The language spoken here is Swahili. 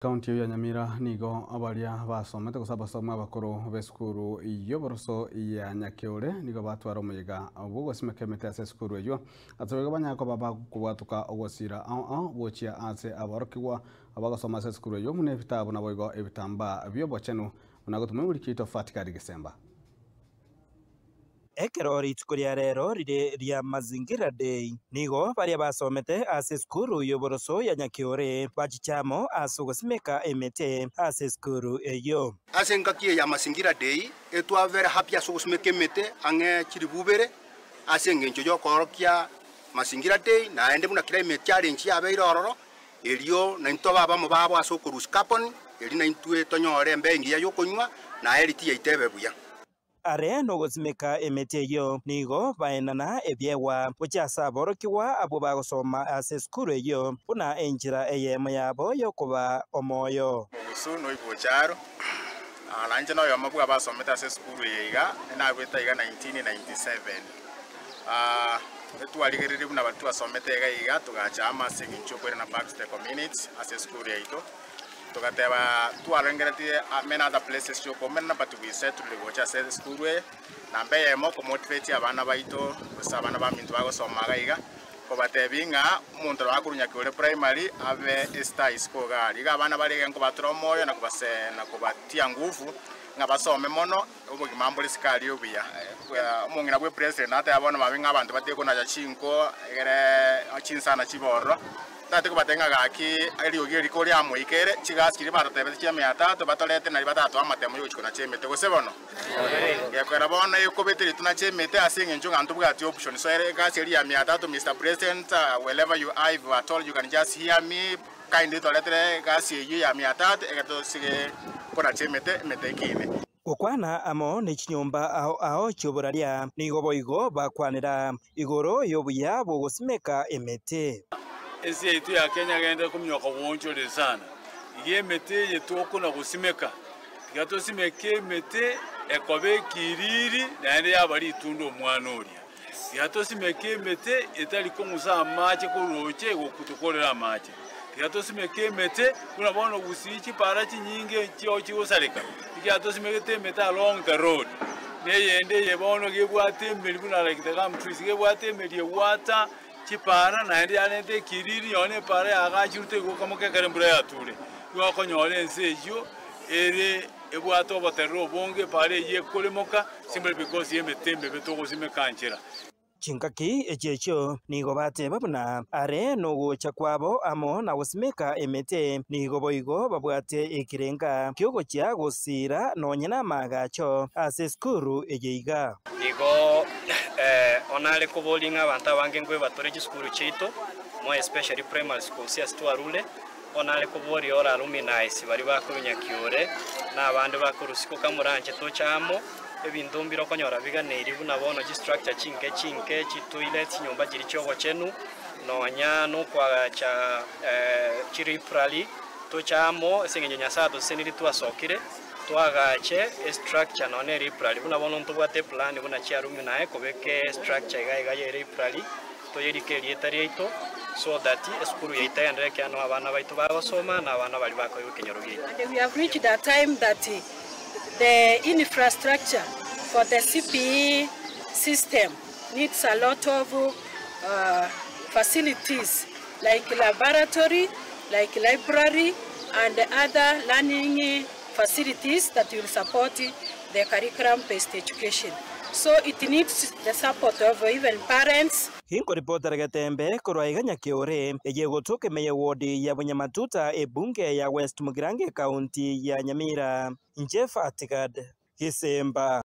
Kaunti ya Nyamira nigo abaria basomete gusabasoma bakuru besukuru yoboroso ya Nyakiore nigo batwara umuyiga bugosime kemete ase sukuru eyo atobega banyako baba kubatuka ogosira bochia ase abarokigwa abagasoma ase sukuru eyo mune bitabo naboigo ebitamba byobochenu munagotuma muri kito fatikari Gisemba. Ekero rituko ria rero ria Mazingira Day nigo baria basomete ase skuru yoboroso ya Nyakiore bachichamo ase gosimeka emete ase skuru eyo. Ase ngakie ya Mazingira Day etwa very happy ase gosimeka emete ange chiribubere ase ngencho yo korokia Mazingira Day na ende buna climate challenge ya beirororo elio na into baba mo babo ase kurus carbon eli na intue tonyore mbengi ya yokonywa na eliti yaitebe buya. Are no gosimeka emete yo nigo baenana ebyewa buchasa borokiwa abo bagosoma ase skuru eyo buna enjira eyemo yabo yokuba omoyo mugusu no ibocharo alanje no yamabwa basometa ase skuru yiga na gweta yiga 1997 etwaligerere buna batu basometa yiga tugachama segincho kwera na back to the community ase skuru yito tugateba twarengeretie many other places yo komena but we set to watch ase skuru na mbeye mo ko motivate abana baito busabana ba mintu bagosoma gaiga ko batebinga umuntu bakurunya kure primary ave star school gari abana barege ngo batro moyo na kubasena kubatia nguvu nga basome mono ubugi mambo lisikali obiya umungina gwe president ate abana babinga abantu bateko na chinko egere chinsana chiboro tatu kubatenga gaki ali ogiri kori amuikere chigaskiri baratebe chia 300 batolete na batatu amatemo yochiko na chemete gosebono yakwera bona yokobeteri tuna chemete asinge njunga ntubwati option so ere gasi ya 300 Mr President wherever you are if at all you can just hear me kindly toletere gasi ya 300 egato sige kona chemete metekine gukwana amo ni chinyomba ao choburaria nigo boigo bakwanira igoro yobuya bogosimeka emete ese yetu ya Kenya genda kumyoka bonjore sana yemete yetu na gusimeka gato simeke mete ekobe kiriri nande yabari tundo omwana oria gato simeke mete etali komusa amache kuroche gokutukolera amache gato simeke mete kuna bono gusichi para chinyinge chio chigosaleka gato simeke mete along the road neyende yebono gebwate meli kuna like the gam trees gebwate meli water chipara na ndi anete kiriri yone pare agachirute gokamoke karembura yature yokonyole nsejo ere ebwato botero bonge pare yekolemoka simply because yemetembe betogosimeka kanchira chinkaki echecho nigo bate babuna are no gocha kwabo amo na gosimeka emete nigo boigo babwate ekirenga kyogo chia gosira nonyena magacho ase skuru ejeiga nigo onale kubolinga abantu abange ngwe batore chiskuru chito mo especially primary school sis twarule onale kubori ora alumni bari bakuru Nyakiore na abandi bakuru siko kamuranje to chamo ebintu mbiro konyora biganeri buna bono structure chinke chitoilet nyumba jiri chogo chenu nonya no kwa cha chiri prali to chamo singenyo nyasado seniri twasokire twagache structure none riprali buna bono ntubwate plan buna chiarumi nae kobeke structure gaiga yeri prali to yeri kerietari ito so that skuru yaitayandre kyano abana baitu bagosoma na abana bali bakoyo kenyorogi. We have reached that time that the infrastructure for the CPE system needs a lot of facilities like laboratory, like library and other learning facilities that will support the curriculum-based education. So it needs the support of even parents. Hinko reporter Gatembe korwaiga Nyakiore ejegotoke meya wodi ya Bunyamatuta ebunge ya West Mugirange County ya Nyamira Jeff Atigad Gisemba.